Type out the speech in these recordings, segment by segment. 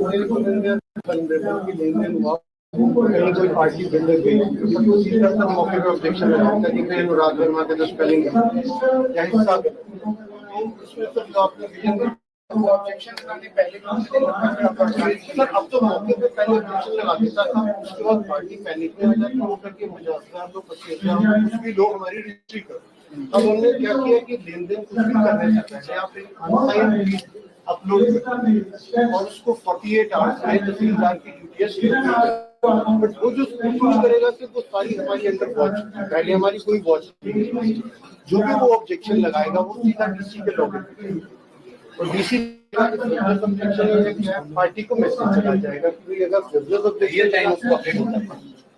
लेन-देन हुआ, कहीं कोई पार्टी बिल्डर गई, तो सीधा सब मौके पे ऑब्जेक्शन लगाता कि फिर अनुराग वर्मा के तो स्पेलिंग या हिस्सा उसमें सब जो आपने विजन ऑब्जेक्शन लगाने पहले सर अब तो मौके पे पहले ऑब्जेक्शन लगा देता था, उसके बाद पार्टी पैनिक में आ जाती है, होकर के मुझे 10,000 लोग 25,000 कुछ भी लोग हमारी रजिस्ट्री कर। अब हमने क्या किया कि लेन देन कुछ भी करने से पहले आप एक अनसाइन अपलोड और उसको 48 आवर्स में तहसीलदार की ड्यूटी है, बट वो जो कोशिश करेगा कि वो सारी हमारी अंडर वॉच, पहले हमारी कोई वॉच नहीं, जो भी वो ऑब्जेक्शन लगाएगा वो सीधा डीसी के लॉगिन और डीसी पार्टी को मैसेज चला जाएगा कि अगर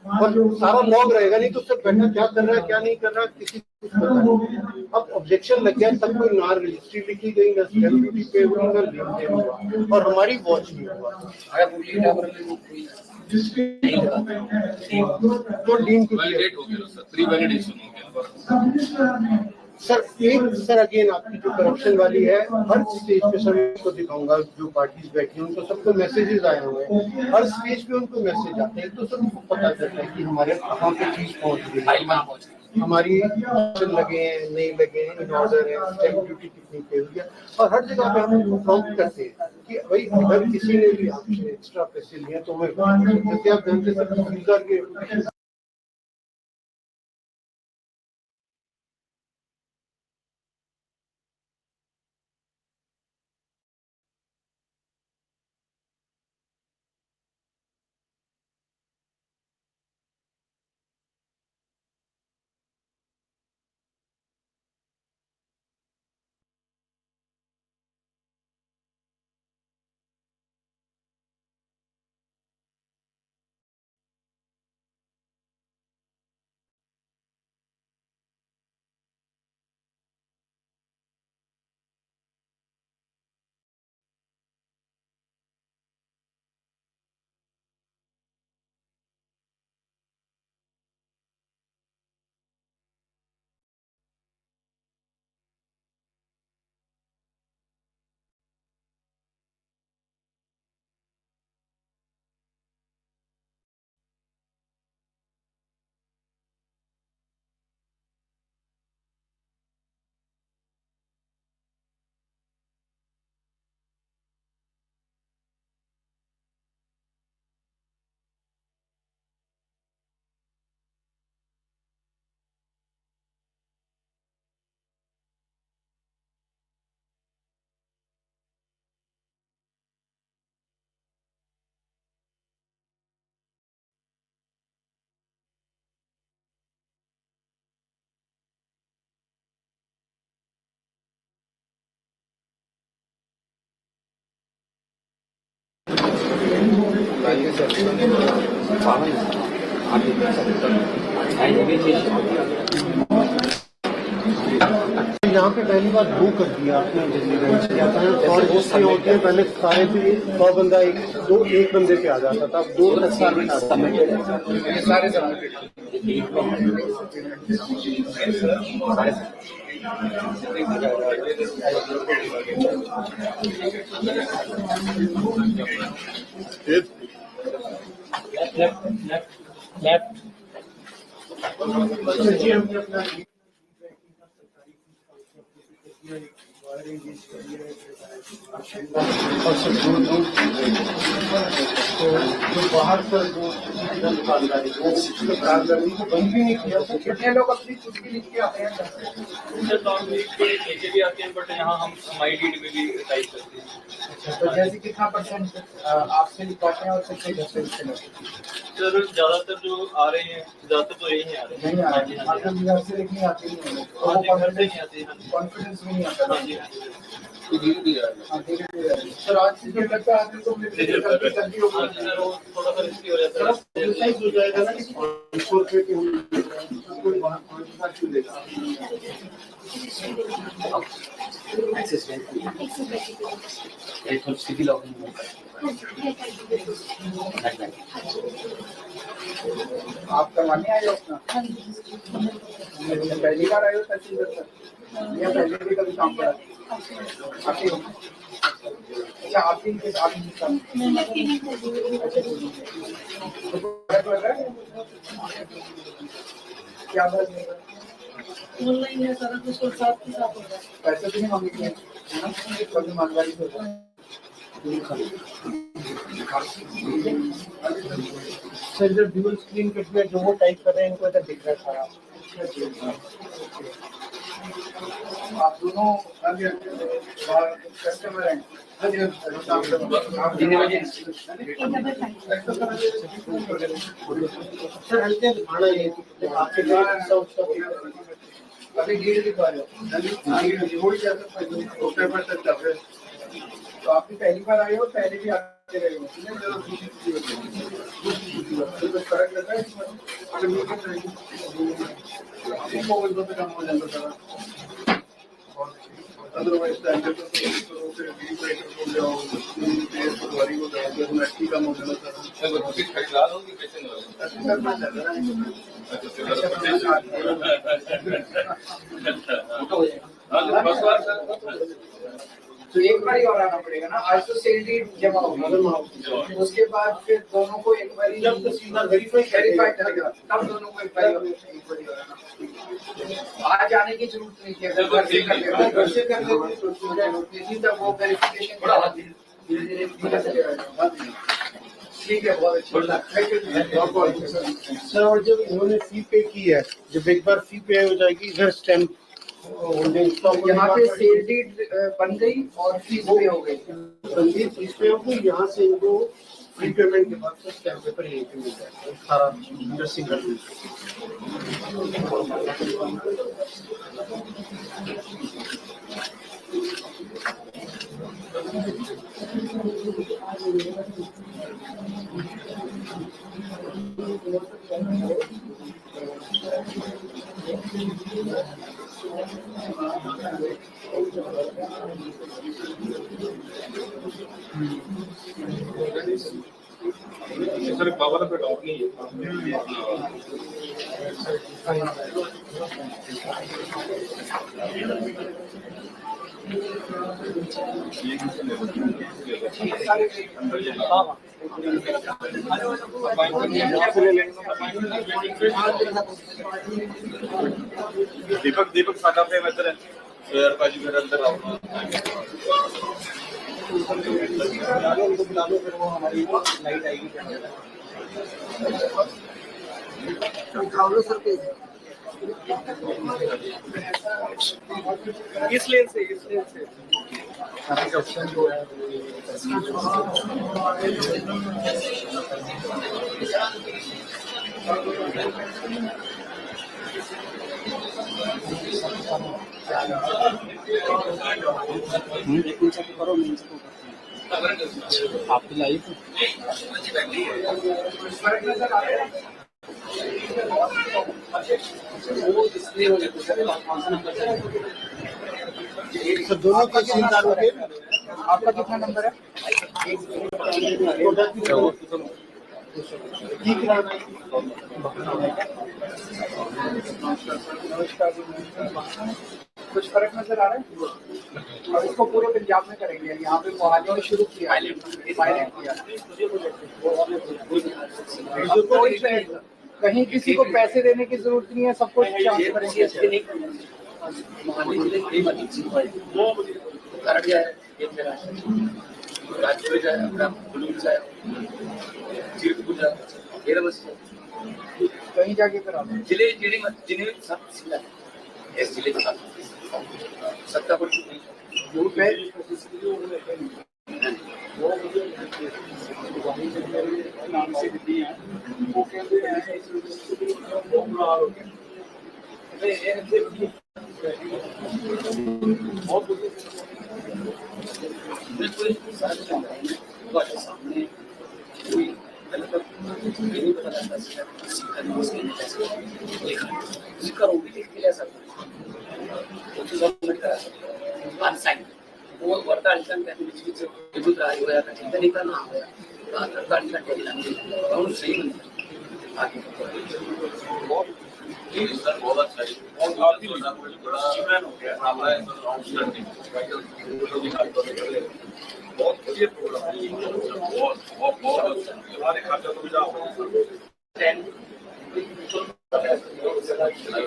और सारा लॉग रहेगा, नहीं तो सब बैठा क्या कर रहा है क्या नहीं कर रहा किसी को पता नहीं। अब ऑब्जेक्शन लग गया तब कोई ना रजिस्ट्री लिखी गई ना स्टैम्प ड्यूटी पे हुई ना लेन हुआ और हमारी वॉच नहीं हुआ। तो डीम टू सर एक सर अगेन आपकी जो करप्शन वाली है हर स्टेज पे सर को दिखाऊंगा जो पार्टीज बैठी हैं उनको सबको मैसेजेस आए हुए हैं, हर स्टेज पे उनको मैसेज आते हैं तो सबको पता चलता है कि हमारे कहाँ पे चीज पहुँच गई, हमारी लगे हैं नहीं लगे हैं, इन ऑर्डर है, स्टैम्प ड्यूटी कितनी पे हुई है और हर जगह पे हम उनको प्रॉम्प्ट करते हैं कि भाई अगर किसी ने भी आपसे एक्स्ट्रा पैसे लिए तो हमें जैसे आप जानते सर यहाँ पे पहली बार वो कर दिया आपने दिल्ली में और उससे होती है पहले सारे पे 100 बंदा एक बंदे पे आ जाता था, अब 2 सारे और सब तो जो बाहर पर जो बंद भी नहीं किया तो कितने लोग अपनी चुटकी लिख के आते हैं भी आते हैं, बट यहाँ हम MyDD में भी टाइप करते हैं। अच्छा, तो जैसे कितना परसेंट आपसे लिखवाते हैं और कितने घर से लिखते हैं? सर ज्यादातर जो आ रहे हैं ज्यादातर तो यही आ रहे हैं, नहीं आ रहे हैं, मतलब घर से लिखने आते ही नहीं, घर से नहीं आते हैं, कॉन्फिडेंस भी नहीं आता सर। आज से लगता है तो थोड़ा सा रिस्की हो जाता है, हो जाएगा ना कि 500 रुपये की कोई वहाँ क्यों देगा सिटी लॉगिंग आपका करवाने आए हो अपना? पहली बार आए हो तहसीलदार सर या पहले भी कभी काम करा? आपकी अच्छा आपकी क्या बात है? ऑनलाइन है सारा कुछ और साथ के साथ होता है। पैसे भी नहीं मांगेंगे है ना? कभी मांगवारी होता है। सर जब ड्यूल स्क्रीन पे जो वो टाइप कर रहे हैं इनको इधर दिख रहा है सारा। आप दोनों कस्टमर हैं। सर हल्के दिखाना ये आपके अभी गिर भी पा रहे हो तो आपकी पहली बार आए हो पहले भी आते रहे हो फर्क लगता है काम हो जाता था अदरवाइज कम हो जाता तो एक बार ही और आना पड़ेगा ना। आज तो सैलरी जमा होगी उसके बाद फिर दोनों को एक बार जब तहसीलदार वेरीफाई करेगा तब दोनों को एक बार और आना। आज आने की जरूरत नहीं है घर से कर लेना घर से कर लेना तब वो वेरिफिकेशन ठीक है बहुत अच्छा सर। और जब इन्होंने फी पे की है जब एक बार फी पे हो जाएगी इधर स्टैम्प यहाँ पे सेल डीड बन गई और फीस पे हो गई फीस पे हो गई। यहाँ से इनको फ्री पेमेंट के बाद स्टैम्प पेपर यहीं पे मिलता है सारा सिंगल। सर पावर पे डॉट नहीं है दीपक दीपक साडा पे अंदर है यार पाजी मेरे अंदर आओ बुला लो फिर वो हमारी लाइट आएगी इस लेन से ऑप्शन जो है आपकी लाइफ तो दोनों के सीनदार हो गए। आपका कितना नंबर है? कुछ फर्क नजर आ रहा है और इसको पूरे पंजाब में करेंगे। यहाँ पे मोहाली में शुरू किया कहीं किसी को पैसे देने की जरूरत नहीं है सब कुछ कहीं जाके करा जिले जिले सब इस जिले का सत्ता पर ग्रुप है नाम से दिल्ली है वो कहते हैं सामने कोई वो वर्ता अडचण विद्युत राही होया चिंता नाही करना होया सही सर बहुत अच्छा है और काफी बड़ा अचीवमेंट हो गया हमारा आउटस्टैंडिंग बहुत बढ़िया प्रोग्राम है बहुत बहुत बहुत अच्छा हमारे खाते में जाओ I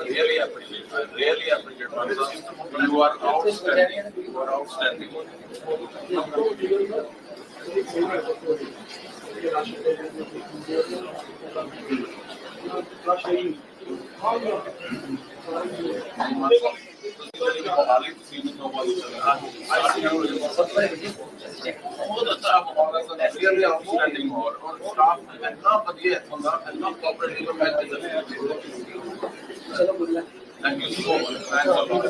really appreciate myself. You are outstanding. You are outstanding. बहुत अच्छा really outstanding और staff इतना बढ़िया इतना cooperative है Thank you so much. Thanks a lot.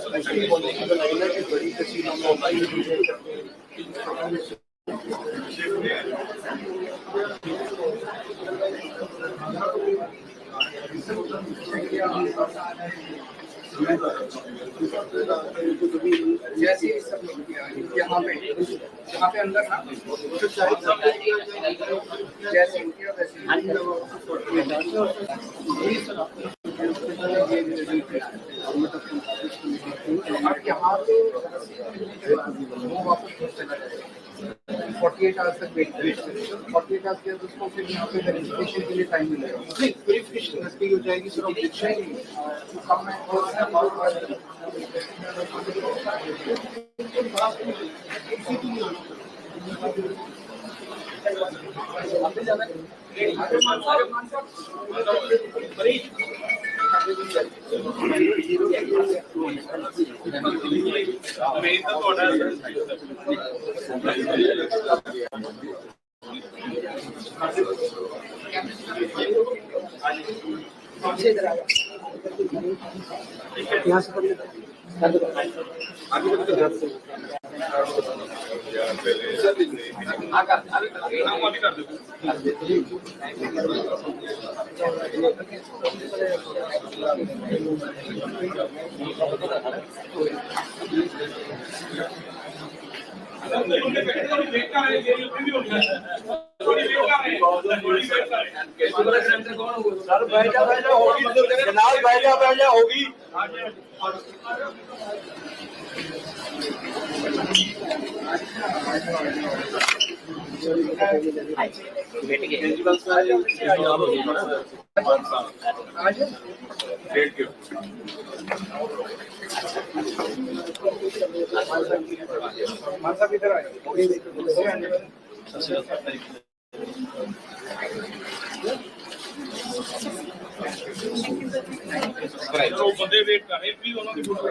जैसे सब यहाँ पे अंदर ना जैसे अब यहाँ पे वो वापस चला जाएगा 48 आवर्स तक वेट करें 48 आवर्स के बाद उसको फिर यहाँ पे वेरिफिकेशन के लिए टाइम मिलेगा वेरिफिकेशन हो जाएगी सर ऑब्जेक्शन तो कम है यहाँ से सर बैठा होगी जनाब बैठा होगी इधर आए बंदे वेट कर रहे प्लीज ਉਹਨਾਂ ਦੀ ਫੋਟੋ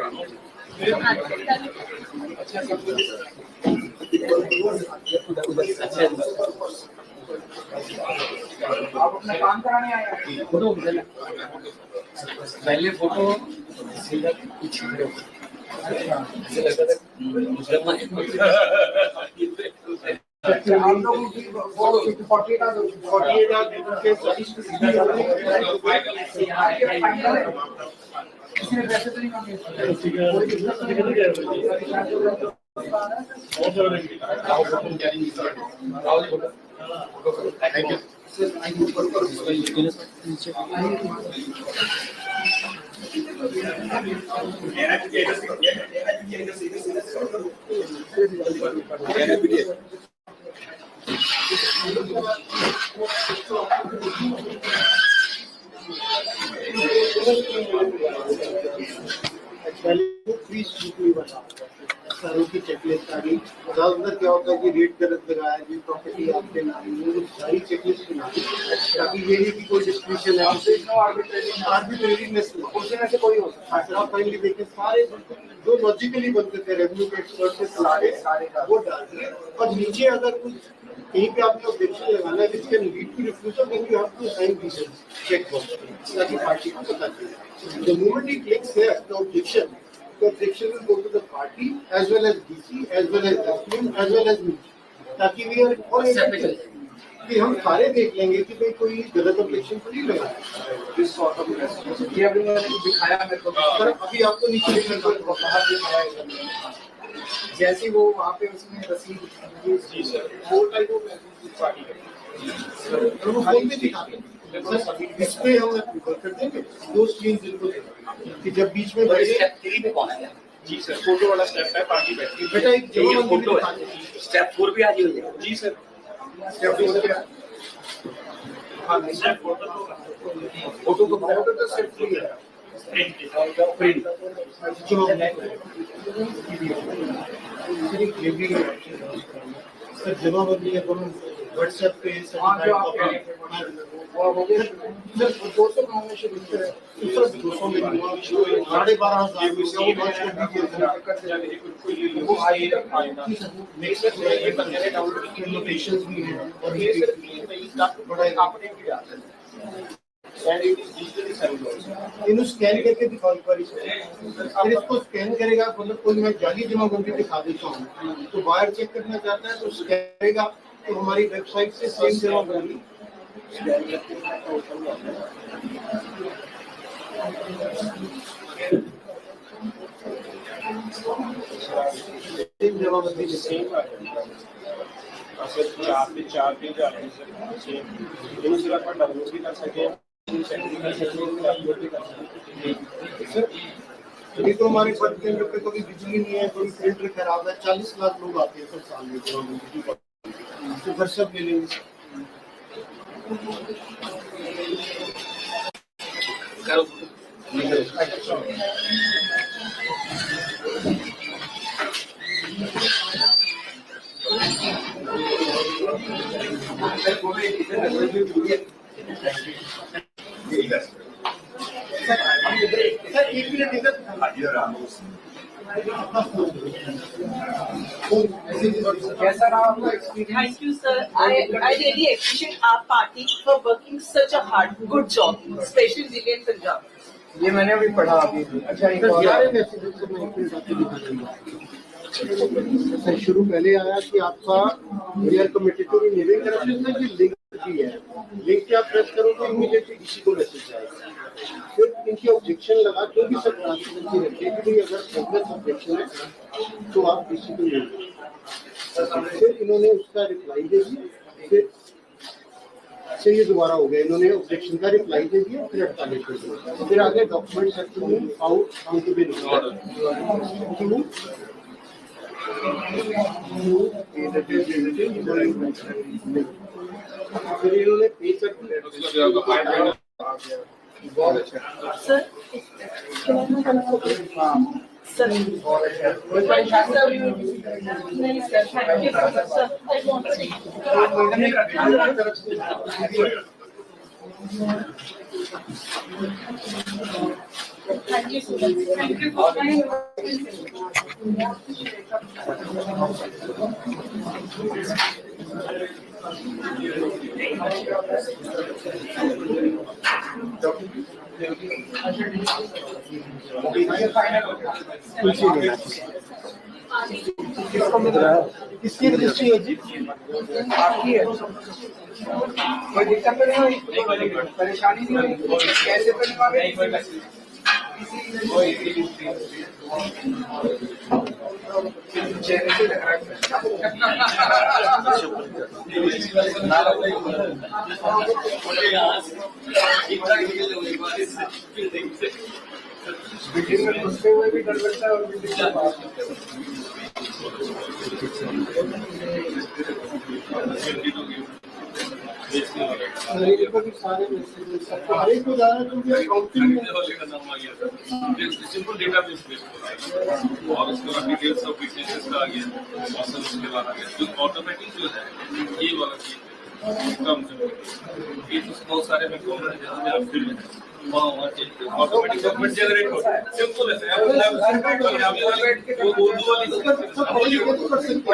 आप अपना काम कराने आए हैं फोटो पहले फोटो आप लोगों की 48 किसी ने पैसे तो नहीं मांगे सरों की चेकलिस्ट आ गई ज्यादातर क्या होता है कि रेट गलत लगाया जी प्रॉपर्टी आपके नाम में सारी चेकलिस्ट बना ताकि ये नहीं कि कोई डिस्क्रिप्शन है आर्बिट्रेरीनेस क्वेश्चन ऐसे कोई हो सकता है आप फाइनली देखिए सारे जो लॉजिकली बनते थे रेवेन्यू के एक्सपर्ट से सारे वो डाल दिए और नीचे अगर कुछ कहीं पे आपने ऑब्जेक्शन लगाना है जिसके lead to refusal then you have to sign this check box ताकि पार्टी को पता चले the moment he clicks here the objection the objection will go to the party as well as DC as well as SPM as well as me ताकि we are all कि हम सारे देख लेंगे कि भाई कोई गलत ऑब्जेक्शन तो नहीं लगा दिस सॉर्ट ऑफ ये अभी मैंने दिखाया मेरे को सर अभी आपको नीचे लिखना है बाहर दिखाया है जैसे वो वहाँ पे उसमें रसीद जी सर 4 टाइप ऑफ पार्टी है वो फोन में दिखाते हैं इस पे हम प्रिफर कर देंगे दो स्क्रीन जिनको कि जब बीच में बैठे स्टेप 3 पे कौन है? जी सर, फोटो वाला स्टेप है, पार्टी बैठी है। बेटा एक ये जमा फोटो है। स्टेप 4 भी आज ही हो जाएगा। जी सर, स्टेप फोर क्या हाँ स्टेप फोटो फोटो तो फोटो तो स्टेप थ्री है प्रिंट जो ये भी सर जमाबंदी है दोनों व्हाट्सएप पे हाँ जो आप कह रहे थे वो हो गया सर 200 नॉमिनेशन लिखते हैं दूसरा 200 में 12,500 वो आई तक नेक्स्ट ये बंदे डाउनलोड लोकेशंस भी हैं और ये बड़ा आपने भी आता है इन्हें स्कैन करके दिखाओ एक बार फिर इसको स्कैन करेगा मतलब कोई मैं जाली जमाबंदी दिखा देता हूँ तो बाहर चेक करना चाहता है तो स्कैन करेगा तो हमारी वेबसाइट से सेम जमाबंदी जमाबंदी सेम आ जाएगा। सर 4 पेज आ रहे हैं सर, दोनों से आप डाउनलोड भी कर सके, सेंड भी कर सके, अपलोड भी कर सके। सर अभी तो हमारे बर्थ केंद्र पे कोई बिजली नहीं है, कोई फिल्टर खराब है, 40 लाख लोग आते हैं सर साल में तो घर सब ले लेंगे सर एक मिनट इधर कैसा रहा आपका experience Thank you, sir. I really appreciate our party for working such a good job, especially Zillion Punjab. ये मैंने अभी पढ़ा अभी अच्छा एक और सारे मैसेजेस से मैं एक मिनट आपको दिखा दूंगा सर शुरू पहले आया कि आपका we are committed to living corruption का जो लिंक भी है लिंक पे आप प्रेस करो तो इमीडिएटली इसी को मैसेज जाएगा फिर इनकी ऑब्जेक्शन लगा क्योंकि सब ट्रांसपेरेंसी रखिए कि भाई अगर प्रोग्रेस ऑब्जेक्शन है तो आप इसी को ले फिर इन्होंने उसका रिप्लाई दे दिया फिर ये दोबारा हो गया इन्होंने ऑब्जेक्शन का रिप्लाई दे दिया फिर 48 फिर आगे डॉक्यूमेंट सेक्शन आउट काउंट भी फिर इन्होंने पे कर बहुत अच्छा Sir, sir, कोई परेशानी नहीं sir, thank you, sir. I want to say. Thank you, sir. Thank you for coming. किसकी रजिस्ट्री है जी आपकी है कोई दिक्कत तो नहीं हुई परेशानी नहीं हुई कैसे करने वाले चेहरे से लग रहा है बिल्डिंग में घुसते हुए भी डर लगता है और बिल्डिंग के बाहर सारे मैसेजेस हर एक को जाना क्योंकि काउंटिंग में सिंपल डेटाबेस बेस्ड और उसके बाद डिटेल्स ऑफ विटनेसेस का आ गया और सब उसके बाद आ गया जो ऑटोमेटिक हो जाए ये वाला चीज कम से ये तो बहुत सारे में कॉमन है जहाँ आप फिर ऑटोमेटिक डॉक्यूमेंट जनरेट होता है सिंपल है वो उर्दू वाली सिंपल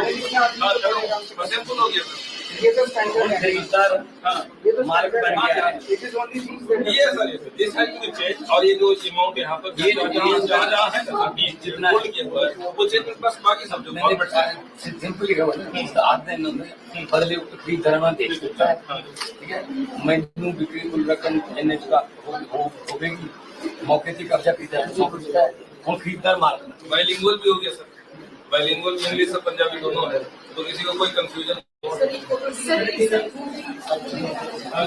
हो गया ये तो स्टैंडर्ड है ये तो मार्क बन गया है। इट इज ओनली थिंग ये sir this has to be change और ये जो अमाउंट यहाँ पर ये जहाँ है ना जितना बोल किया हुआ है वो चेंज बस बाकी सब जो मैंने बताया सिंपल लिखा हुआ है आधे बदले फ्री धर्म दे सकता है ठीक है मैंने बिक्री कुल रकम एनएच का होगी मौके से कब्जा खरीदा है और खरीदार मार बाइलिंगुअल भी हो गया सर बाइलिंगुअल इंग्लिश और पंजाबी दोनों है तो किसी को कोई कंफ्यूजन Sir, ये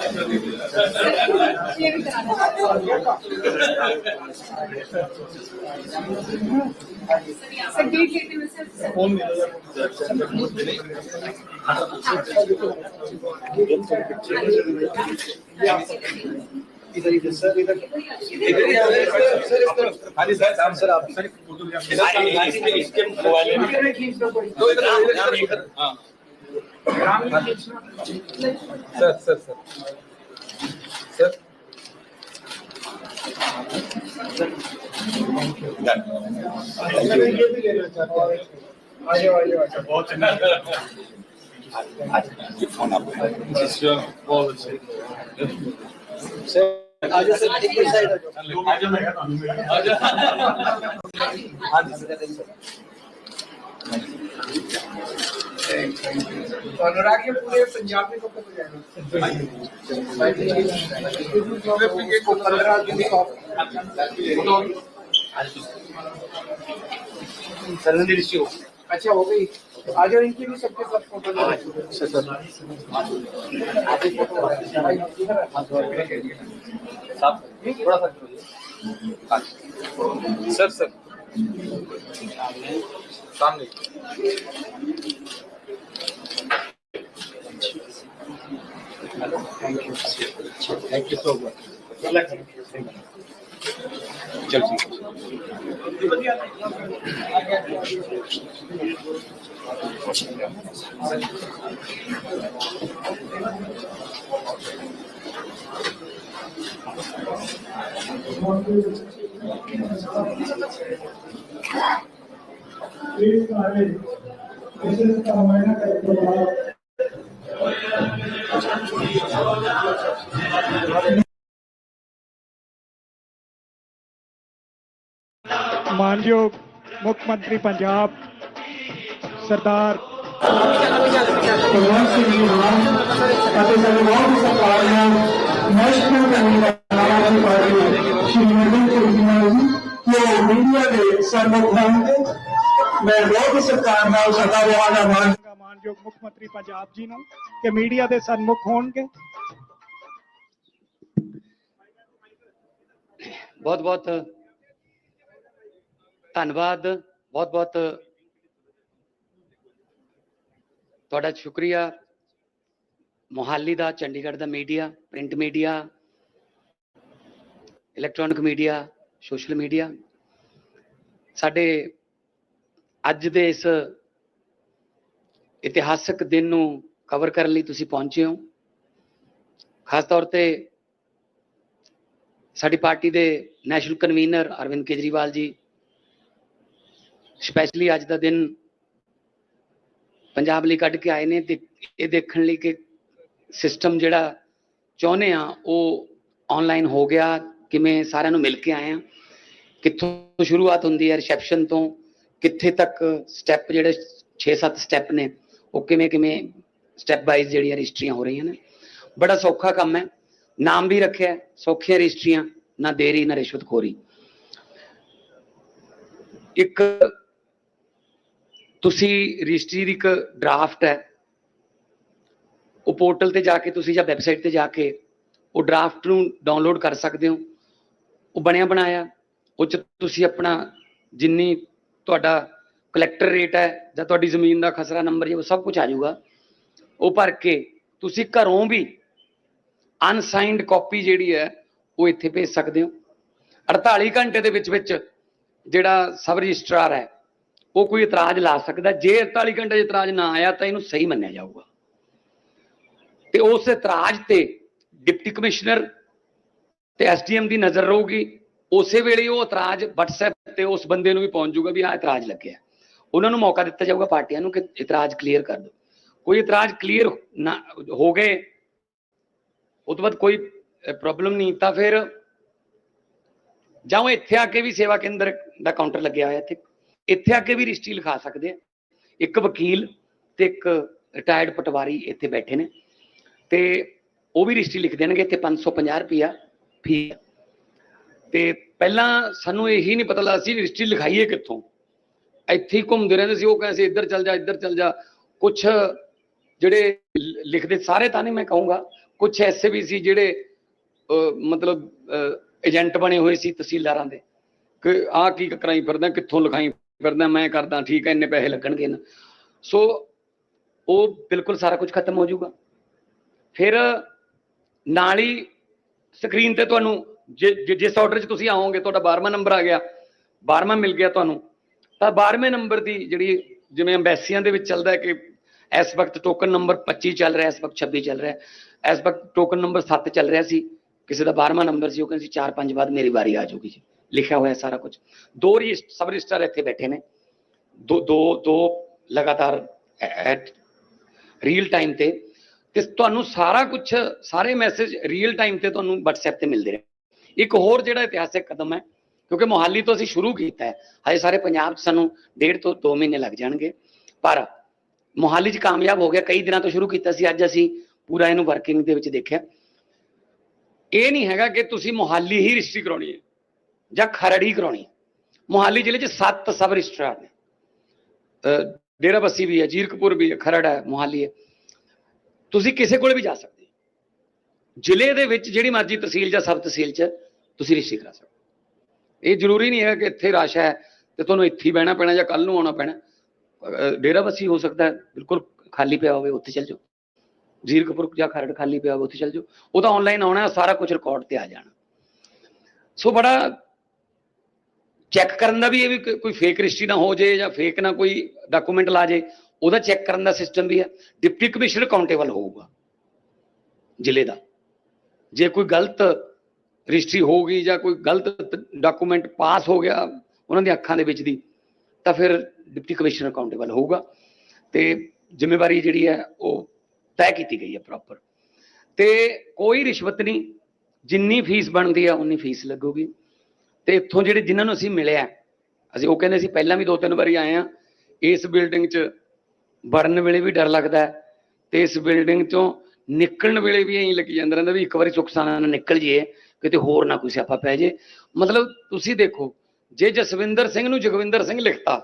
भी सर डेट लेते हुए सर इधर इधर सर इधर हाँ जी सर आप सर इसके सर सर सर सर ये भी लेना चाहता हूँ आ जाओ बहुत सर आजा सर एक साइड आजा हाँ जी सर अनुराग ये पूरे पंजाब में कब तक हो जाएगा? 15 दिन का अच्छा हो गई आ जाओ इनकी भी सबके साथ फोटो थोड़ा सा सर सर सामने थैंक यू सो मच चल मानयोग मुख्यमंत्री पंजाब सरदार भगवंत सिंह जी मान ਅਤੇ ਸਰਕਾਰ ਦੀ ਸਰਕਾਰ ਨੂੰ national convener party Shri Narendra Kejriwal ji ਜੋ ਮੀਡੀਆ ਦੇ ਸਰਮੁਖ ਹੋਣਗੇ ਮੈਂ ਬਹੁਤ ਸਰਕਾਰ ਨਾਲ ਸਦਾਵਾਂ ਦਾ ਮਾਨਯੋਗ ਮੁੱਖ ਮੰਤਰੀ ਪੰਜਾਬ ਜੀ ਨੂੰ ਕਿ ਮੀਡੀਆ ਦੇ ਸਰਮੁਖ ਹੋਣਗੇ। बहुत बहुत धन्यवाद बहुत बहुत ਤੁਹਾਡਾ ਸ਼ੁਕਰੀਆ। मोहाली ਦਾ चंडीगढ़ ਦਾ media print media electronic media social media ਸਾਡੇ ਅੱਜ ਦੇ ਇਸ ਇਤਿਹਾਸਕ ਦਿਨ ਨੂੰ ਕਵਰ ਕਰਨ ਲਈ ਤੁਸੀਂ ਪਹੁੰਚੇ ਹੋ। ਖਾਸ ਤੌਰ ਤੇ ਸਾਡੀ ਪਾਰਟੀ ਦੇ national convener Arvind Kejriwal ji specially ਅੱਜ ਦਾ ਦਿਨ ਪੰਜਾਬ ਲਈ ਕੱਢ ਕੇ ਆਏ ਨੇ ਤੇ ਇਹ ਦੇਖਣ ਲਈ ਕਿ ਸਿਸਟਮ ਜਿਹੜਾ ਚਾਹੁੰਦੇ ਆ ਉਹ ਆਨਲਾਈਨ ਹੋ ਗਿਆ, ਕਿਵੇਂ ਸਾਰਿਆਂ ਨੂੰ ਮਿਲ ਕੇ ਆਏ ਆ, ਕਿੱਥੋਂ ਸ਼ੁਰੂਆਤ ਹੁੰਦੀ ਹੈ ਰਿਸੈਪਸ਼ਨ ਤੋਂ ਕਿੱਥੇ ਤੱਕ ਸਟੈਪ ਜਿਹੜੇ 6-7 ਸਟੈਪ ਨੇ ਉਹ ਕਿਵੇਂ ਕਿਵੇਂ ਸਟੈਪ ਵਾਈਜ਼ ਜਿਹੜੀਆਂ ਰਜਿਸਟਰੀਆਂ ਹੋ ਰਹੀਆਂ ਨੇ। ਬੜਾ ਸੌਖਾ ਕੰਮ ਹੈ, ਨਾਮ ਵੀ ਰੱਖਿਆ ਸੌਖੀਆਂ ਰਜਿਸਟਰੀਆਂ, ਨਾ ਦੇਰੀ ਨਾ ਰਿਸ਼ਵਤਖੋਰੀ। ਇੱਕ ਤੁਸੀਂ ਰਜਿਸਟਰੀ ਦੀ ਇੱਕ ਡਰਾਫਟ ਹੈ ਉਹ ਪੋਰਟਲ ਤੇ ਜਾ ਕੇ ਤੁਸੀਂ ਜਾਂ ਵੈਬਸਾਈਟ ਤੇ ਜਾ ਕੇ ਉਹ ਡਰਾਫਟ ਨੂੰ ਡਾਊਨਲੋਡ ਕਰ ਸਕਦੇ ਹੋ। ਉਹ ਬਣਿਆ ਬਣਾਇਆ ਉਹ 'ਚ ਤੁਸੀਂ ਆਪਣਾ ਜਿੰਨੀ ਤੁਹਾਡਾ ਕਲੈਕਟਰ ਰੇਟ ਹੈ ਜਾਂ ਤੁਹਾਡੀ ਜ਼ਮੀਨ ਦਾ ਖਸਰਾ ਨੰਬਰ ਉਹ ਸਭ ਕੁਝ ਆ ਜਾਊਗਾ। ਉਹ ਭਰ ਕੇ ਤੁਸੀਂ ਘਰੋਂ ਵੀ ਅਨਸਾਈਨਡ ਕਾਪੀ ਜਿਹੜੀ ਹੈ ਉਹ ਇੱਥੇ ਭੇਜ ਸਕਦੇ ਹੋ। 48 ਘੰਟੇ ਦੇ ਵਿੱਚ ਜਿਹੜਾ ਸਬ ਰਜਿਸਟਰਾਰ ਹੈ ਉਹ ਕੋਈ ਇਤਰਾਜ਼ ਲਾ ਸਕਦਾ। ਜੇ 48 ਘੰਟੇ 'ਚ ਇਤਰਾਜ਼ ਨਾ ਆਇਆ ਤਾਂ ਇਹਨੂੰ ਸਹੀ ਮੰਨਿਆ ਜਾਊਗਾ ਤੇ ਉਸ ਇਤਰਾਜ਼ ਤੇ ਡਿਪਟੀ ਕਮਿਸ਼ਨਰ ਤੇ ਐਸਡੀਐਮ ਦੀ ਨਜ਼ਰ ਰਹੂਗੀ। ਉਸੇ ਵੇਲੇ ਉਹ ਇਤਰਾਜ਼ WhatsApp ਤੇ ਉਸ ਬੰਦੇ ਨੂੰ ਵੀ ਪਹੁੰਚ ਜਾਊਗਾ ਵੀ ਆਹ ਇਤਰਾਜ਼ ਲੱਗਿਆ। ਉਹਨਾਂ ਨੂੰ ਮੌਕਾ ਦਿੱਤਾ ਜਾਊਗਾ ਪਾਰਟੀਆਂ ਨੂੰ ਕਿ ਇਤਰਾਜ਼ ਕਲੀਅਰ ਕਰ ਦਿਓ। ਕੋਈ ਇਤਰਾਜ਼ ਕਲੀਅਰ ਨਾ ਹੋ ਗਏ ਉਹ ਤੋਂ ਬਾਅਦ ਕੋਈ ਪ੍ਰੋਬਲਮ ਨਹੀਂ ਤਾਂ ਫਿਰ ਜਾਂ ਇੱਥੇ ਆ ਕੇ ਵੀ ਸੇਵਾ ਕੇਂਦਰ ਦਾ ਕਾਊਂਟਰ ਲੱਗਿਆ ਹੋਇਆ ਇੱਥੇ ਆ ਕੇ ਵੀ ਰਜਿਸਟਰੀ ਲਿਖਾ ਸਕਦੇ ਆ। ਇੱਕ ਵਕੀਲ ਤੇ ਇੱਕ ਰਿਟਾਇਰਡ ਪਟਵਾਰੀ ਇੱਥੇ ਬੈਠੇ ਨੇ ਤੇ ਉਹ ਵੀ ਰਜਿਸਟਰੀ ਲਿਖ ਦੇਣਗੇ। ਇੱਥੇ 550 ਰੁਪਇਆ ਫੀ ਤੇ ਪਹਿਲਾਂ ਸਾਨੂੰ ਇਹੀ ਨਹੀਂ ਪਤਾ ਲੱਗਦਾ ਸੀ ਰਜਿਸਟਰੀ ਲਿਖਾਈਏ ਕਿੱਥੋਂ, ਇੱਥੇ ਹੀ ਘੁੰਮਦੇ ਰਹਿੰਦੇ ਸੀ। ਉਹ ਕਹਿੰਦੇ ਸੀ ਇੱਧਰ ਚੱਲ ਜਾ ਇੱਧਰ ਚੱਲ ਜਾ। ਕੁਛ ਜਿਹੜੇ ਲਿਖਦੇ ਸਾਰੇ ਤਾਂ ਨਹੀਂ ਮੈਂ ਕਹੂੰਗਾ, ਕੁਝ ਐਸੇ ਵੀ ਸੀ ਜਿਹੜੇ ਮਤਲਬ ਏਜੰਟ ਬਣੇ ਹੋਏ ਸੀ ਤਹਿਸੀਲਦਾਰਾਂ ਦੇ ਕਿ ਆਹ ਕੀ ਕਰਾਈ ਫਿਰਦਾ, ਕਿੱਥੋਂ ਲਿਖਾਈ ਫਿਰਦਾ, ਮੈਂ ਕਰਦਾ ਠੀਕ ਹੈ, ਇੰਨੇ ਪੈਸੇ ਲੱਗਣਗੇ ਨਾ। ਸੋ ਉਹ ਬਿਲਕੁਲ ਸਾਰਾ ਕੁਝ ਖਤਮ ਹੋ ਜਾਊਗਾ। ਫਿਰ ਨਾਲ ਹੀ ਸਕਰੀਨ ਤੇ ਤੁਹਾਨੂੰ ਜਿਸ ਆਰਡਰ 'ਚ ਤੁਸੀਂ ਆਓਗੇ, ਤੁਹਾਡਾ 12ਵਾਂ ਨੰਬਰ ਆ ਗਿਆ, 12ਵਾਂ ਮਿਲ ਗਿਆ ਤੁਹਾਨੂੰ, ਤਾਂ 12ਵੇਂ ਨੰਬਰ ਦੀ ਜਿਹੜੀ ਜਿਵੇਂ ਅੰਬੈਸੀਆਂ ਦੇ ਵਿੱਚ ਚੱਲਦਾ ਹੈ ਕਿ ਇਸ ਵਕਤ ਟੋਕਨ ਨੰਬਰ 25 ਚੱਲ ਰਿਹਾ, ਇਸ ਵਕਤ 26 ਚੱਲ ਰਿਹਾ, ਇਸ ਵਕਤ ਟੋਕਨ ਨੰਬਰ 7 ਚੱਲ ਰਿਹਾ ਸੀ, ਕਿਸੇ ਦਾ 12ਵਾਂ ਨੰਬਰ ਸੀ, ਉਹ ਕਹਿੰਦੇ ਸੀ 4-5 ਬਾਅਦ ਮੇਰੀ ਵਾਰੀ ਆ ਜਾਊਗੀ ਜੀ, ਲਿਖਿਆ ਹੋਇਆ ਸਾਰਾ ਕੁਝ। 2 ਸਬ ਰਜਿਸਟਰ ਇੱਥੇ ਬੈਠੇ ਨੇ, ਦੋ ਲਗਾਤਾਰ ਰੀਅਲ ਟਾਈਮ ਤੇ ਤੁਹਾਨੂੰ ਸਾਰਾ ਕੁਝ, ਸਾਰੇ ਮੈਸੇਜ ਰੀਅਲ ਟਾਈਮ ਤੇ ਤੁਹਾਨੂੰ WhatsApp ਤੇ ਮਿਲਦੇ ਰਹੇ। ਇੱਕ ਹੋਰ ਜਿਹੜਾ ਇਤਿਹਾਸਿਕ ਕਦਮ ਹੈ, ਕਿਉਂਕਿ ਮੋਹਾਲੀ ਤੋਂ ਅਸੀਂ ਸ਼ੁਰੂ ਕੀਤਾ ਹੈ, ਹਜੇ ਸਾਰੇ ਪੰਜਾਬ 'ਚ ਸਾਨੂੰ 1.5 ਤੋਂ 2 ਮਹੀਨੇ ਲੱਗ ਜਾਣਗੇ, ਪਰ ਮੋਹਾਲੀ 'ਚ ਕਾਮਯਾਬ ਹੋ ਗਿਆ। ਕਈ ਦਿਨਾਂ ਤੋਂ ਸ਼ੁਰੂ ਕੀਤਾ ਸੀ, ਅੱਜ ਅਸੀਂ ਪੂਰਾ ਇਹਨੂੰ ਵਰਕਿੰਗ ਦੇ ਵਿੱਚ ਦੇਖਿਆ। ਇਹ ਨਹੀਂ ਹੈਗਾ ਕਿ ਤੁਸੀਂ ਮੋਹਾਲੀ ਹੀ ਰਜਿਸਟਰੀ ਕਰਾਉਣੀ ਹੈ ਜਾਂ ਖਰੜ ਹੀ ਕਰਾਉਣੀ ਹੈ। ਮੋਹਾਲੀ ਜ਼ਿਲ੍ਹੇ 'ਚ 7 ਸਬ ਰਜਿਸਟਰਾਰ ਨੇ, ਡੇਰਾ ਬੱਸੀ ਵੀ ਹੈ, ਜੀਰਕਪੁਰ ਵੀ ਹੈ, ਖਰੜ ਹੈ, ਮੋਹਾਲੀ ਹੈ। ਤੁਸੀਂ ਕਿਸੇ ਕੋਲ ਵੀ ਜਾ ਸਕਦੇ ਹੋ, ਜ਼ਿਲ੍ਹੇ ਦੇ ਵਿੱਚ ਜਿਹੜੀ ਮਰਜ਼ੀ ਤਹਿਸੀਲ ਜਾਂ ਸਬ ਤਹਿਸੀਲ 'ਚ ਤੁਸੀਂ ਰਜਿਸਟਰੀ ਕਰਾ ਸਕਦੇ ਹੋ। ਇਹ ਜ਼ਰੂਰੀ ਨਹੀਂ ਹੈ ਕਿ ਇੱਥੇ ਰਸ਼ ਹੈ ਤੇ ਤੁਹਾਨੂੰ ਇੱਥੇ ਹੀ ਬਹਿਣਾ ਪੈਣਾ ਜਾਂ ਕੱਲ ਨੂੰ ਆਉਣਾ ਪੈਣਾ। ਡੇਰਾ ਬੱਸੀ ਹੋ ਸਕਦਾ ਬਿਲਕੁਲ ਖਾਲੀ ਪਿਆ ਹੋਵੇ, ਉੱਥੇ ਚੱਲ ਜਾਓ। ਜੀਰਕਪੁਰ ਜਾਂ ਖਰੜ ਖਾਲੀ ਪਿਆ ਹੋਵੇ, ਉੱਥੇ ਚੱਲ ਜਾਓ। ਉਹ ਤਾਂ ਆਨਲਾਈਨ ਆਉਣਾ, ਸਾਰਾ ਕੁਝ ਰਿਕਾਰਡ ਤੇ ਆ ਜਾਣਾ। ਸੋ ਬੜਾ ਚੈੱਕ ਕਰਨ ਦਾ ਵੀ, ਇਹ ਵੀ ਕੋਈ ਫੇਕ ਰਜਿਸਟਰੀ ਨਾ ਹੋ ਜੇ ਜਾਂ ਫੇਕ ਨਾ ਕੋਈ ਡਾਕੂਮੈਂਟ ਲਾ ਜੇ, ਉਹਦਾ ਚੈੱਕ ਕਰਨ ਦਾ ਸਿਸਟਮ ਵੀ ਹੈ। ਡਿਪਟੀ ਕਮਿਸ਼ਨਰ ਅਕਾਊਂਟੇਬਲ ਹੋਊਗਾ ਜ਼ਿਲ੍ਹੇ ਦਾ। ਜੇ ਕੋਈ ਗਲਤ ਰਜਿਸਟਰੀ ਹੋ ਗਈ ਜਾਂ ਕੋਈ ਗਲਤ ਡਾਕੂਮੈਂਟ ਪਾਸ ਹੋ ਗਿਆ ਉਹਨਾਂ ਦੀ ਅੱਖਾਂ ਦੇ ਵਿੱਚ ਦੀ, ਤਾਂ ਫਿਰ ਡਿਪਟੀ ਕਮਿਸ਼ਨਰ ਅਕਾਊਂਟੇਬਲ ਹੋਊਗਾ ਤੇ ਜ਼ਿੰਮੇਵਾਰੀ ਜਿਹੜੀ ਹੈ ਉਹ ਤੈਅ ਕੀਤੀ ਗਈ ਹੈ ਪ੍ਰੋਪਰ। ਤੇ ਕੋਈ ਰਿਸ਼ਵਤ ਨਹੀਂ, ਜਿੰਨੀ ਫੀਸ ਬਣਦੀ ਆ ਉਨੀ ਫੀਸ ਲੱਗੂਗੀ। ਤੇ ਇੱਥੋਂ ਜਿਹੜੇ ਜਿਨ੍ਹਾਂ ਨੂੰ ਅਸੀਂ ਮਿਲਿਆ, ਅਸੀਂ ਉਹ ਕਹਿੰਦੇ ਸੀ ਪਹਿਲਾਂ ਵੀ 2-3 ਵਾਰੀ ਆਏ ਆ, ਇਸ ਬਿਲਡਿੰਗ 'ਚ ਵੜਨ ਵੇਲੇ ਵੀ ਡਰ ਲੱਗਦਾ ਹੈ ਤੇ ਇਸ ਬਿਲਡਿੰਗ 'ਚੋਂ ਨਿਕਲਣ ਵੇਲੇ ਵੀ ਐਂ ਲੱਗੀ ਜਾਂਦਾ ਰਹਿੰਦਾ ਵੀ ਇੱਕ ਵਾਰੀ ਸੁੱਖ ਸਾਨਾ ਨਾਲ ਨਿਕਲ ਜਾਈਏ, ਕਿਤੇ ਹੋਰ ਨਾ ਕੋਈ ਸਿਆਪਾ ਪੈ ਜੇ। ਮਤਲਬ ਤੁਸੀਂ ਦੇਖੋ, ਜੇ ਜਸਵਿੰਦਰ ਸਿੰਘ ਨੂੰ ਜਗਵਿੰਦਰ ਸਿੰਘ ਲਿਖਤਾ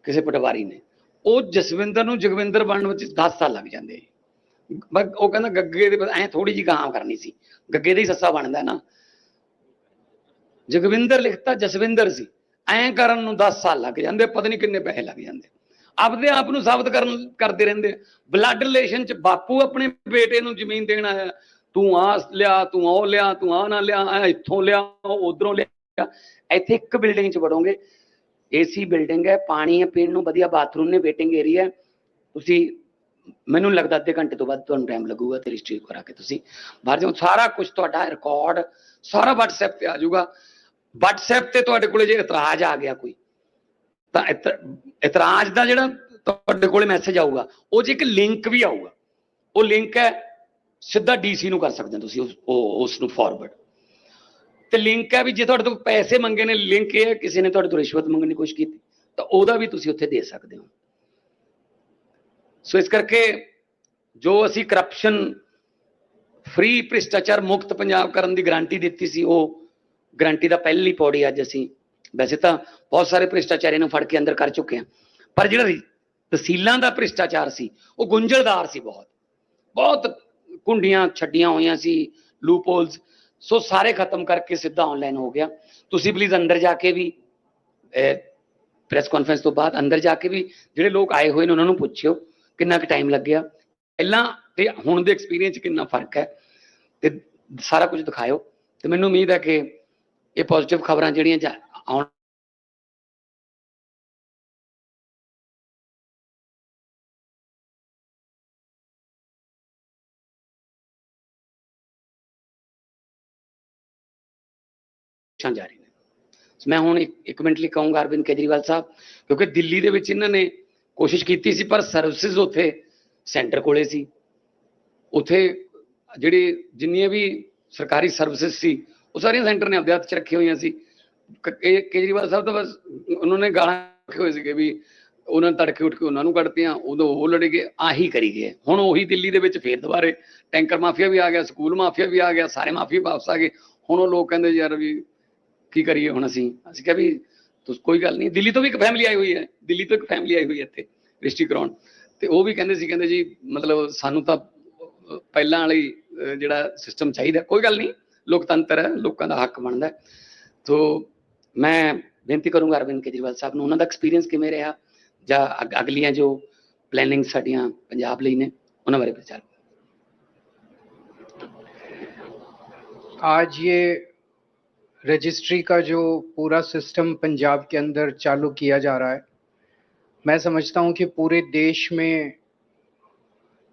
ਕਿਸੇ ਪਟਵਾਰੀ ਨੇ, ਉਹ ਜਸਵਿੰਦਰ ਨੂੰ ਜਗਵਿੰਦਰ ਬਣਨ ਵਿੱਚ 10 ਸਾਲ ਲੱਗ ਜਾਂਦੇ। ਉਹ ਕਹਿੰਦਾ ਗੱਗੇ ਦੇ ਐਂ ਥੋੜੀ ਜਿਹੀ ਗਾਂ ਕਰਨੀ ਸੀ, ਗੱਗੇ ਦਾ ਹੀ ਸੱਸਾ ਬਣਦਾ ਨਾ। ਜਗਵਿੰਦਰ ਲਿਖਤਾ ਜਸਵਿੰਦਰ ਸੀ, ਐਂ ਕਰਨ ਨੂੰ 10 ਸਾਲ ਲੱਗ ਜਾਂਦੇ, ਪਤਾ ਨਹੀਂ ਕਿੰਨੇ ਪੈਸੇ ਲੱਗ ਜਾਂਦੇ। ਆਪਦੇ ਆਪ ਨੂੰ ਸਾਬਤ ਕਰਦੇ ਰਹਿੰਦੇ। ਬਲੱਡ ਰਿਲੇਸ਼ਨ 'ਚ ਬਾਪੂ ਆਪਣੇ ਬੇਟੇ ਨੂੰ ਜ਼ਮੀਨ ਦੇਣ ਆਇਆ, ਤੂੰ ਆ ਲਿਆ, ਤੂੰ ਉਹ ਲਿਆ, ਤੂੰ ਆ ਨਾ ਲਿਆ, ਇੱਥੋਂ ਲਿਆ, ਉਧਰੋਂ ਲਿਆ। ਇੱਥੇ ਇੱਕ ਬਿਲਡਿੰਗ 'ਚ ਵੜੋਗੇ, AC ਬਿਲਡਿੰਗ ਹੈ, ਪਾਣੀ ਹੈ ਪੀਣ ਨੂੰ, ਵਧੀਆ ਬਾਥਰੂਮ ਨੇ, ਵੇਟਿੰਗ ਏਰੀਆ। ਤੁਸੀਂ, ਮੈਨੂੰ ਲੱਗਦਾ ਅੱਧੇ ਘੰਟੇ ਤੋਂ ਬਾਅਦ ਤੁਹਾਨੂੰ ਟਾਈਮ ਲੱਗੂਗਾ ਤੇ ਰਜਿਸਟਰੀ ਕਰਾ ਕੇ ਤੁਸੀਂ ਬਾਹਰ ਜਾਓ। ਸਾਰਾ ਕੁਝ ਤੁਹਾਡਾ ਰਿਕਾਰਡ ਸਾਰਾ WhatsApp ਤੇ ਆ ਜਾਊਗਾ। WhatsApp ਤੇ ਤੁਹਾਡੇ ਕੋਲੇ ਜੇ ਇਤਰਾਜ਼ ਆ ਗਿਆ ਕੋਈ, ਤਾਂ ਇਤਰਾਜ਼ ਦਾ ਜਿਹੜਾ ਤੁਹਾਡੇ ਕੋਲੇ ਮੈਸੇਜ ਆਊਗਾ, ਉਹ 'ਚ ਇੱਕ ਲਿੰਕ ਵੀ ਆਊਗਾ। ਉਹ ਲਿੰਕ ਹੈ ਸਿੱਧਾ DC ਨੂੰ ਕਰ ਸਕਦੇ ਹੋ ਤੁਸੀਂ ਉਸ ਨੂੰ ਫਾਰਵਰਡ। ਤੇ ਲਿੰਕ ਹੈ ਵੀ ਜੇ ਤੁਹਾਡੇ ਤੋਂ ਪੈਸੇ ਮੰਗੇ ਨੇ, ਲਿੰਕ ਇਹ ਹੈ ਕਿਸੇ ਨੇ ਤੁਹਾਡੇ ਤੋਂ ਰਿਸ਼ਵਤ ਮੰਗਣ ਦੀ ਕੋਸ਼ਿਸ਼ ਕੀਤੀ ਤਾਂ ਉਹਦਾ ਵੀ ਤੁਸੀਂ ਉੱਥੇ ਦੇ ਸਕਦੇ ਹੋ। ਸੋ ਇਸ ਕਰਕੇ ਜੋ ਅਸੀਂ ਕਰਪਸ਼ਨ ਫ੍ਰੀ, ਭ੍ਰਿਸ਼ਟਾਚਾਰ ਮੁਕਤ ਪੰਜਾਬ ਕਰਨ ਦੀ ਗਾਰੰਟੀ ਦਿੱਤੀ ਸੀ, ਉਹ ਗਾਰੰਟੀ ਦਾ ਪਹਿਲੀ ਪੌੜੀ ਅੱਜ ਅਸੀਂ, ਵੈਸੇ ਤਾਂ ਬਹੁਤ ਸਾਰੇ ਭ੍ਰਿਸ਼ਟਾਚਾਰੀ ਨੂੰ ਫੜ ਕੇ ਅੰਦਰ ਕਰ ਚੁੱਕੇ ਹਾਂ, ਪਰ ਜਿਹੜਾ ਤਹਿਸੀਲਾਂ ਦਾ ਭ੍ਰਿਸ਼ਟਾਚਾਰ ਸੀ ਉਹ ਗੁੰਝਲਦਾਰ ਸੀ, ਬਹੁਤ ਕੁੰਡੀਆਂ ਛੱਡੀਆਂ ਹੋਈਆਂ ਸੀ, ਲੂਪਹੋਲਸ। ਸੋ ਸਾਰੇ ਖਤਮ ਕਰਕੇ ਸਿੱਧਾ ਆਨਲਾਈਨ ਹੋ ਗਿਆ। ਤੁਸੀਂ ਪਲੀਜ਼ ਅੰਦਰ ਜਾ ਕੇ ਵੀ, ਪ੍ਰੈਸ ਕਾਨਫਰੰਸ ਤੋਂ ਬਾਅਦ ਅੰਦਰ ਜਾ ਕੇ ਵੀ ਜਿਹੜੇ ਲੋਕ ਆਏ ਹੋਏ ਨੇ ਉਹਨਾਂ ਨੂੰ ਪੁੱਛਿਓ ਕਿੰਨਾ ਕੁ ਟਾਈਮ ਲੱਗਿਆ, ਪਹਿਲਾਂ ਤੇ ਹੁਣ ਦੇ ਐਕਸਪੀਰੀਅੰਸ 'ਚ ਕਿੰਨਾ ਫਰਕ ਹੈ, ਤੇ ਸਾਰਾ ਕੁਝ ਦਿਖਾਇਓ। ਤੇ ਮੈਨੂੰ ਉਮੀਦ ਹੈ ਕਿ ਇਹ ਪੋਜ਼ਿਟਿਵ ਖਬਰਾਂ ਜਿਹੜੀਆਂ ਆਉਣ ਜਾ ਰਹੀ ਨੇ। ਮੈਂ ਹੁਣ ਇੱਕ ਮਿੰਟ ਲਈ ਕਹੂੰਗਾ ਅਰਵਿੰਦ ਕੇਜਰੀਵਾਲ ਸਾਹਿਬ, ਕਿਉਂਕਿ ਦਿੱਲੀ ਦੇ ਵਿੱਚ ਇਹਨਾਂ ਨੇ ਕੋਸ਼ਿਸ਼ ਕੀਤੀ ਸੀ ਪਰ ਸਰਵਿਸਿਜ਼ ਉੱਥੇ ਸੈਂਟਰ ਕੋਲੇ ਸੀ। ਉੱਥੇ ਜਿਹੜੀ ਜਿੰਨੀਆਂ ਵੀ ਸਰਕਾਰੀ ਸਰਵਿਸਿਜ਼ ਸੀ ਉਹ ਸਾਰੀਆਂ ਸੈਂਟਰ ਨੇ ਆਪਦੇ ਹੱਥ 'ਚ ਰੱਖੀਆਂ ਹੋਈਆਂ ਸੀ। ਕੇਜਰੀਵਾਲ ਸਾਹਿਬ ਤਾਂ ਬਸ ਉਹਨਾਂ ਨੇ ਗਾਲਾਂ ਰੱਖੇ ਹੋਏ ਸੀਗੇ ਵੀ ਉਹਨਾਂ ਨੇ ਤੜਕੇ ਉੱਠ ਕੇ ਉਹਨਾਂ ਨੂੰ ਕੱਢਤੀਆਂ, ਉਦੋਂ ਉਹ ਲੜੇ ਗਏ, ਆਹੀ ਕਰੀ ਗਏ। ਹੁਣ ਉਹੀ ਦਿੱਲੀ ਦੇ ਵਿੱਚ ਫੇਰ ਦੁਬਾਰੇ ਟੈਂਕਰ ਮਾਫੀਆ ਵੀ ਆ ਗਿਆ, ਸਕੂਲ ਮਾਫੀਆ ਵੀ ਆ ਗਿਆ, ਸਾਰੇ ਮਾਫੀਆ ਵਾਪਸ ਆ ਗਏ। ਹੁਣ ਉਹ ਲੋਕ ਕਹਿੰਦੇ ਯਾਰ ਵੀ ਕੀ ਕਰੀਏ ਹੁਣ ਅਸੀਂ ਕਿਹਾ ਵੀ ਤੁਸੀਂ ਕੋਈ ਗੱਲ ਨਹੀਂ। ਦਿੱਲੀ ਤੋਂ ਵੀ ਇੱਕ ਫੈਮਿਲੀ ਆਈ ਹੋਈ ਹੈ, ਦਿੱਲੀ ਤੋਂ ਇੱਕ ਫੈਮਿਲੀ ਆਈ ਹੋਈ ਹੈ ਇੱਥੇ ਰਜਿਸਟਰੀ ਕਰਾਉਣ, ਤੇ ਉਹ ਵੀ ਕਹਿੰਦੇ ਸੀ, ਕਹਿੰਦੇ ਜੀ ਮਤਲਬ ਸਾਨੂੰ ਤਾਂ ਪਹਿਲਾਂ ਵਾਲੀ ਜਿਹੜਾ ਸਿਸਟਮ ਚਾਹੀਦਾ। ਕੋਈ ਗੱਲ ਨਹੀਂ, ਲੋਕਤੰਤਰ ਹੈ, ਲੋਕਾਂ ਦਾ ਹੱਕ ਬਣਦਾ। ਤੋ ਮੈਂ ਬੇਨਤੀ ਕਰੂੰਗਾ ਅਰਵਿੰਦ ਕੇਜਰੀਵਾਲ ਸਾਹਿਬ ਨੂੰ, ਉਹਨਾਂ ਦਾ ਐਕਸਪੀਰੀਅੰਸ ਕਿਵੇਂ ਰਿਹਾ ਜਾਂ ਅਗਲੀਆਂ ਜੋ ਪਲੈਨਿੰਗ ਸਾਡੀਆਂ ਪੰਜਾਬ ਲਈ ਨੇ ਉਹਨਾਂ ਬਾਰੇ ਵਿਚਾਰ। आज ये रजिस्ट्री का जो पूरा सिस्टम पंजाब के अंदर चालू किया जा रहा है, मैं समझता हूँ कि पूरे देश में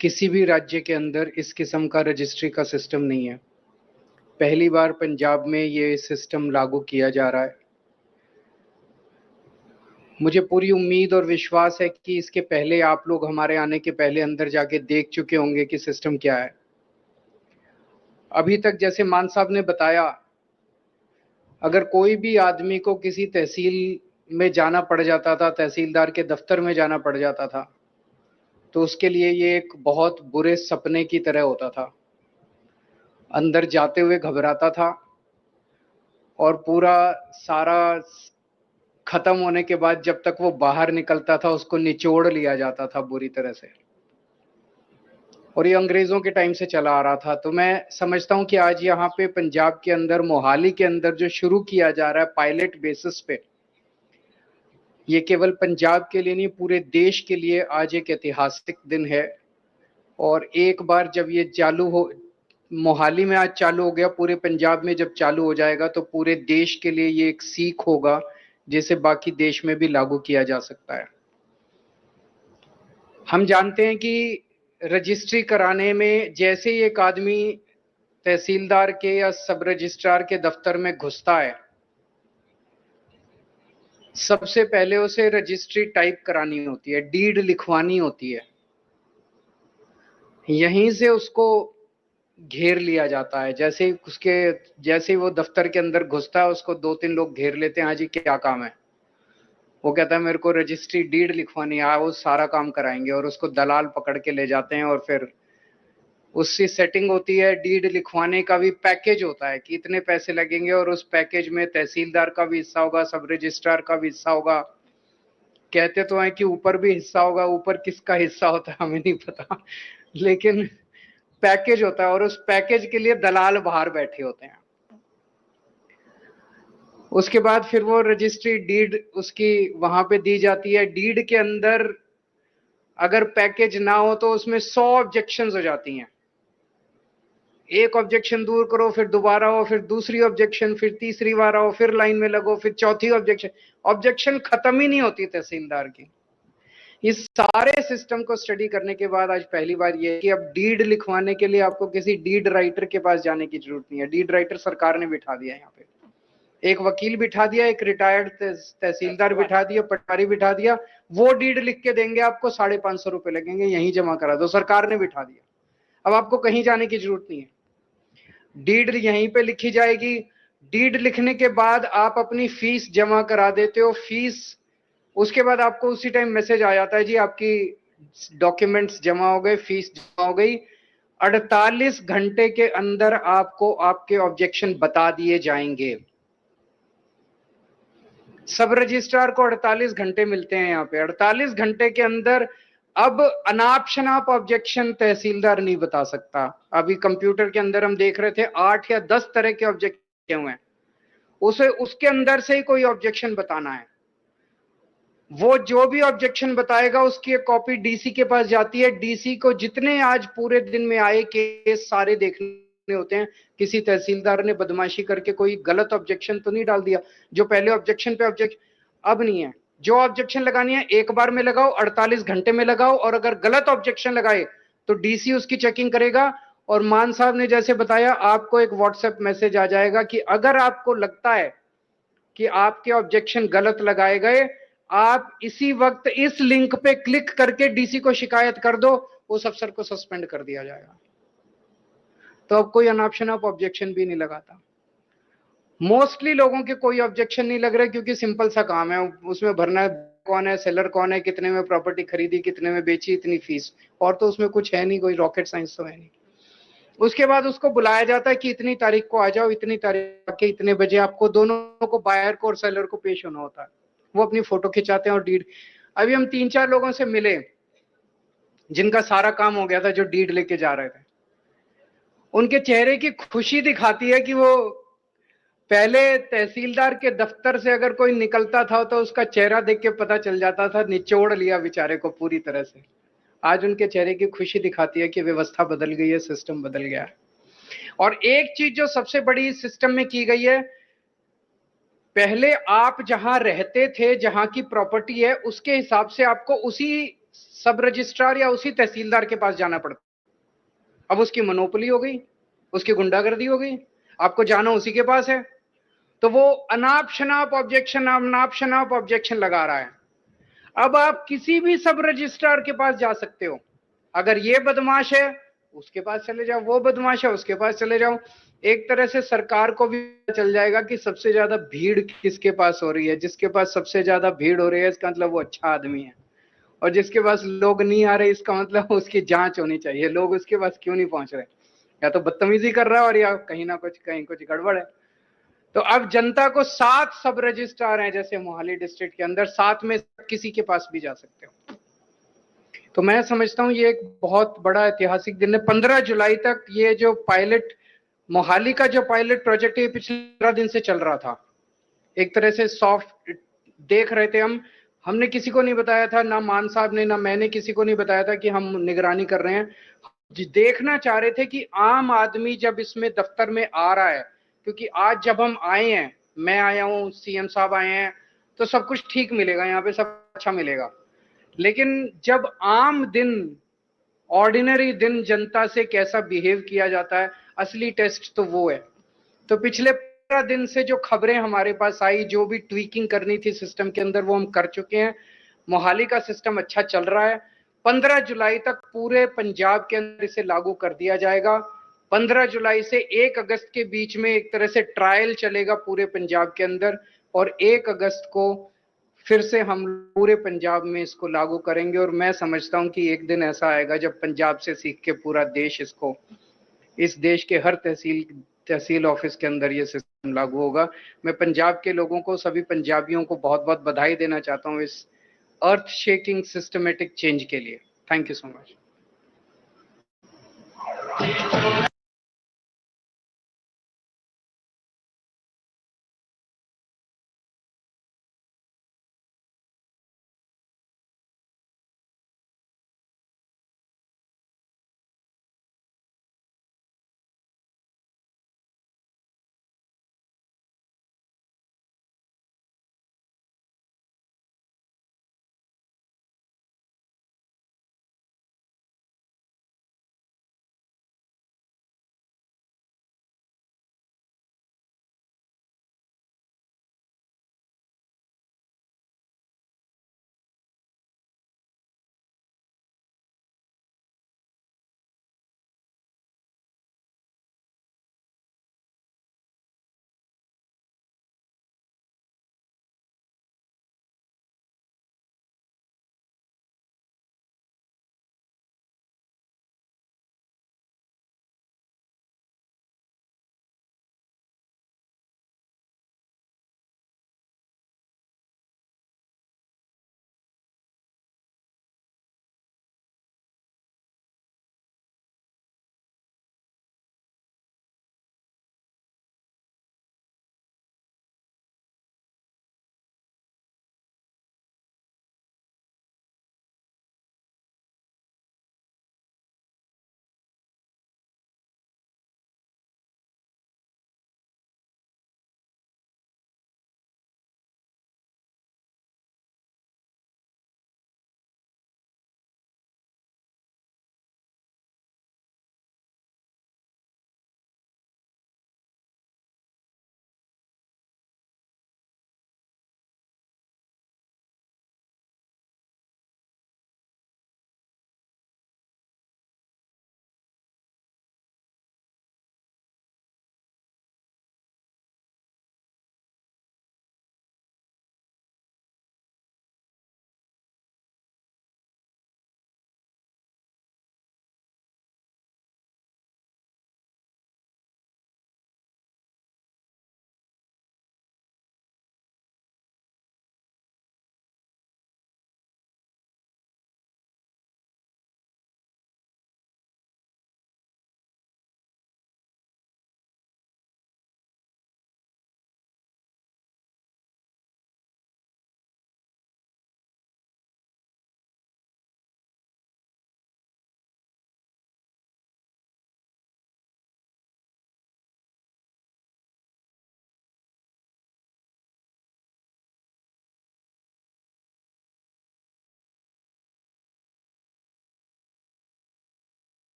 किसी भी राज्य के अंदर इस किस्म का रजिस्ट्री का सिस्टम नहीं है। पहली बार पंजाब में ये सिस्टम लागू किया जा रहा है। मुझे पूरी उम्मीद और विश्वास है कि इसके पहले आप लोग हमारे आने के पहले अंदर जाके देख चुके होंगे कि सिस्टम क्या है। अभी तक जैसे मान साहब ने बताया, अगर कोई भी आदमी को किसी तहसील में जाना पड़ जाता था, तहसीलदार के दफ्तर में जाना पड़ जाता था, तो उसके लिए ये एक बहुत बुरे सपने की तरह होता था। अंदर जाते हुए घबराता था और पूरा सारा खत्म होने के बाद जब तक वो बाहर निकलता था उसको निचोड़ लिया जाता था बुरी तरह से, और ये अंग्रेजों के टाइम से चला आ रहा था। तो मैं समझता हूँ कि आज यहाँ पे पंजाब के अंदर, मोहाली के अंदर जो शुरू किया जा रहा है पायलट बेसिस पे, ये केवल पंजाब के लिए नहीं, पूरे देश के लिए आज एक ऐतिहासिक दिन है। और एक बार जब ये चालू हो, मोहाली में आज चालू हो गया, पूरे पंजाब में जब चालू हो जाएगा तो पूरे देश के लिए ये एक सीख होगा जिसे बाकी देश में भी लागू किया जा सकता है। हम जानते हैं कि रजिस्ट्री कराने में जैसे ही एक आदमी तहसीलदार के या सब रजिस्ट्रार के दफ्तर में घुसता है, सबसे पहले उसे रजिस्ट्री टाइप करानी होती है, डीड लिखवानी होती है। यहीं से उसको घेर लिया जाता है। जैसे ही वो दफ्तर के अंदर घुसता है, उसको 2-3 लोग घेर लेते हैं। हाँ जी, क्या काम है? वो कहता है मेरे को रजिस्ट्री डीड लिखवानी है, वो सारा काम कराएंगे, और उसको दलाल पकड़ के ले जाते हैं। और फिर उसकी सेटिंग होती है, डीड लिखवाने का भी पैकेज होता है कि इतने पैसे लगेंगे, और उस पैकेज में तहसीलदार का भी हिस्सा होगा, सब रजिस्ट्रार का भी हिस्सा होगा। कहते तो हैं कि ऊपर भी हिस्सा होगा, ऊपर किसका हिस्सा होता है हमें नहीं पता, लेकिन पैकेज होता है, और उस पैकेज के लिए दलाल बाहर बैठे होते हैं। उसके बाद फिर वो रजिस्ट्री डीड उसकी वहां पे दी जाती है। डीड के अंदर अगर पैकेज ना हो तो उसमें 100 ऑब्जेक्शंस हो जाती हैं। एक ऑब्जेक्शन दूर करो, फिर दोबारा हो, फिर दूसरी ऑब्जेक्शन, फिर तीसरी बार आओ, फिर लाइन में लगो, फिर चौथी ऑब्जेक्शन खत्म ही नहीं होती तहसीलदार की। इस सारे सिस्टम को स्टडी करने के बाद आज पहली बार ये है कि अब डीड लिखवाने के लिए आपको किसी डीड राइटर के पास जाने की जरूरत नहीं है। डीड राइटर सरकार ने बिठा दिया है यहाँ पे, एक वकील बिठा दिया, एक रिटायर्ड तहसीलदार बिठा दिया, पटवारी बिठा दिया। वो डीड लिख के देंगे आपको, 550 रुपए लगेंगे, यहीं जमा करा दो, सरकार ने बिठा दिया। अब आपको कहीं जाने की जरूरत नहीं है, डीड यहीं पे लिखी जाएगी। डीड लिखने के बाद आप अपनी फीस जमा करा देते हो। फीस उसके बाद आपको उसी टाइम मैसेज आ जाता है, जी आपकी डॉक्यूमेंट्स जमा हो गए, फीस जमा हो गई। 48 घंटे के अंदर आपको आपके ऑब्जेक्शन बता दिए जाएंगे। सब रजिस्ट्रार को 48 घंटे मिलते हैं यहाँ पे। 48 घंटे के अंदर अब अनाप शनाप ऑब्जेक्शन तहसीलदार नहीं बता सकता। अभी कंप्यूटर के अंदर हम देख रहे थे 8 या 10 तरह के ऑब्जेक्शन हुए हैं, उसे उसके अंदर से ही कोई ऑब्जेक्शन बताना है। वो जो भी ऑब्जेक्शन बताएगा उसकी एक कॉपी डीसी के पास जाती है। डीसी को जितने आज पूरे दिन में आए केस सारे देखने होते हैं, किसी तहसीलदार ने बदमाशी करके कोई गलत ऑब्जेक्शन तो नहीं डाल दिया। जो पहले ऑब्जेक्शन पे ऑब्जेक्शन अब नहीं है, जो ऑब्जेक्शन लगानी है एक बार में लगाओ, 48 घंटे में लगाओ, और अगर गलत ऑब्जेक्शन लगाए तो डीसी उसकी चेकिंग करेगा। और मान साहब ने जैसे बताया, आपको एक व्हाट्सएप मैसेज आ जाएगा कि अगर आपको लगता है कि आपके ऑब्जेक्शन गलत लगाए गए, आप इसी वक्त इस लिंक पे क्लिक करके डीसी को शिकायत कर दो, उस अफसर को सस्पेंड कर दिया जाएगा। तो अब कोई अनाप शनाप ऑब्जेक्शन भी नहीं लगाता। मोस्टली लोगों के कोई ऑब्जेक्शन नहीं लग रहे, क्योंकि सिंपल सा काम है, उसमें भरना है कौन है, सेलर कौन है, कितने में प्रॉपर्टी खरीदी, कितने में बेची, इतनी फीस, और तो उसमें कुछ है नहीं, कोई रॉकेट साइंस तो है नहीं। उसके बाद उसको बुलाया जाता है कि इतनी तारीख को आ जाओ, इतनी तारीख के इतने बजे आपको दोनों को, बायर को और सेलर को पेश होना होता है। वो अपनी फोटो खिंचाते हैं और डीड। अभी हम 3-4 लोगों से मिले जिनका सारा काम हो गया था, जो डीड लेके जा रहे थे। उनके चेहरे की खुशी दिखाती है कि वो पहले तहसीलदार के दफ्तर से अगर कोई निकलता था तो उसका चेहरा देख के पता चल जाता था, निचोड़ लिया बेचारे को पूरी तरह से। आज उनके चेहरे की खुशी दिखाती है कि व्यवस्था बदल गई है, सिस्टम बदल गया है। और एक चीज जो सबसे बड़ी सिस्टम में की गई है, पहले आप जहां रहते थे, जहां की प्रॉपर्टी है, उसके हिसाब से आपको उसी सब रजिस्ट्रार या उसी तहसीलदार के पास जाना पड़ता। अब उसकी मोनोपोली हो गई, उसकी गुंडागर्दी हो गई, आपको जाना उसी के पास है। तो वो अनाप शनाप ऑब्जेक्शन लगा रहा है। अब आप किसी भी सब रजिस्ट्रार के पास जा सकते हो। अगर ये बदमाश है उसके पास चले जाओ, वो बदमाश है उसके पास चले जाओ। एक तरह से सरकार को भी चल जाएगा कि सबसे ज्यादा भीड़ किसके पास हो रही है। जिसके पास सबसे ज्यादा भीड़ हो रही है इसका मतलब वो अच्छा आदमी है, और जिसके पास लोग नहीं आ रहे इसका मतलब उसकी जांच होनी चाहिए, लोग उसके पास क्यों नहीं पहुंच रहे, या तो बदतमीजी कर रहा है और या कहीं कुछ गड़बड़ है। तो अब जनता को 7 सब रजिस्ट्रार हैं, जैसे मोहाली डिस्ट्रिक्ट के अंदर 7 में किसी के पास भी जा सकते हो। तो मैं समझता हूं ये एक बहुत बड़ा ऐतिहासिक दिन है। 15 जुलाई तक ये जो पायलट मोहाली का जो पायलट प्रोजेक्ट है पिछले 15 दिन से चल रहा था। एक तरह से सॉफ्ट देख रहे थे हमने किसी को नहीं बताया था, ना मान साहब ने ना मैंने किसी को नहीं बताया था कि हम निगरानी कर रहे हैं। देखना चाह रहे थे कि आम आदमी जब इसमें दफ्तर में आ रहा है, क्योंकि आज जब हम आए हैं, मैं आया हूं, सीएम साहब आए हैं, तो सब कुछ ठीक मिलेगा, यहाँ पे सब अच्छा मिलेगा। लेकिन जब आम दिन, ऑर्डिनरी दिन जनता से कैसा बिहेव किया जाता है, असली टेस्ट तो वो है। तो पिछले 15 दिन से जो खबरें हमारे पास आई, जो भी ट्वीकिंग करनी थी सिस्टम के अंदर, वो हम कर चुके हैं। मोहाली का सिस्टम अच्छा चल रहा है। 15 जुलाई तक पूरे पंजाब के अंदर इसे लागू कर दिया जाएगा। 15 जुलाई से 1 अगस्त के बीच में एक तरह से ट्रायल चलेगा पूरे पंजाब के अंदर, और 1 अगस्त को फिर से हम पूरे पंजाब में इसको लागू करेंगे। और मैं समझता हूं कि एक दिन ऐसा आएगा जब पंजाब से सीख के पूरा देश इसको, इस देश के हर तहसील ऑफिस के अंदर ये सिस्टम लागू होगा। मैं पंजाब के लोगों को, सभी पंजाबियों को बहुत बहुत बधाई देना चाहता हूं इस अर्थ शेकिंग सिस्टमेटिक चेंज के लिए। Thank you so much.